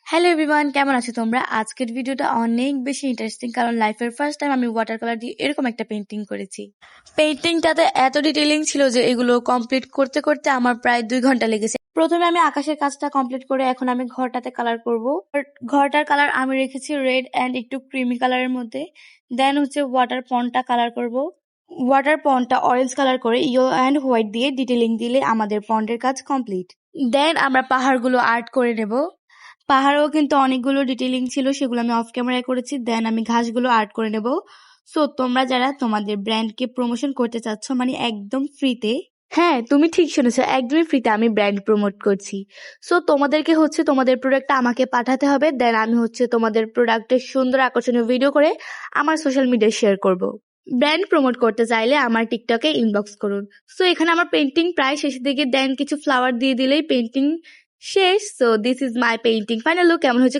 Hello everyone, কেমন আছো তোমরা? আজকের ভিডিওটা অনেক বেশি ইন্টারেস্টিং, কারণ লাইফের ফার্স্ট টাইম আমি ওয়াটার কালার দিয়ে এরকম একটা পেন্টিং করেছি। পেন্টিংটাতে এত ডিটেইলিং ছিল যে এগুলো কমপ্লিট করতে করতে আমার প্রায় 2 ঘন্টা লেগেছে। প্রথমে আমি আকাশের কাজটা কমপ্লিট করে এখন আমি ঘরটাতে কালার করব। ঘরটার কালার আমি রেখেছি রেড অ্যান্ড একটু ক্রিমি কালারের মধ্যে। দেন হচ্ছে ওয়াটার পন্ডটা কালার করব। ওয়াটার পন্ডটা অরেঞ্জ কালার করে ইয়েলো অ্যান্ড হোয়াইট দিয়ে ডিটেইলিং দিলে আমাদের পন্ডের কাজ কমপ্লিট। দেন আমরা পাহাড়গুলো আর্ট করে নেব। পাহাড়েও কিন্তু অনেকগুলো ডিটেইলিং ছিল, সেগুলো আমি অফ ক্যামেরায় করেছি। দেন আমি ঘাসগুলো আর্ট করে নেব। সো তোমরা যারা তোমাদের ব্র্যান্ডকে প্রমোশন করতে চাচ্ছ, মানে একদম ফ্রিতে, হ্যাঁ তুমি ঠিক শুনেছো, একদমই ফ্রিতে আমি ব্র্যান্ড প্রমোট করছি। সো তোমাদেরকে হচ্ছে তোমাদের প্রোডাক্টটা আমাকে পাঠাতে হবে। দেন আমি হচ্ছে তোমাদের প্রোডাক্টের সুন্দর আকর্ষণীয় ভিডিও করে আমার সোশ্যাল মিডিয়ায় শেয়ার করব। ব্র্যান্ড প্রমোট করতে চাইলে আমার টিকটকে ইনবক্স করুন। সো এখানে আমার পেন্টিং প্রায় শেষের দিকে। দেন কিছু ফ্লাওয়ার দিয়ে দিলেই পেন্টিং শেষ। So this is my painting final look. কেমন হয়েছে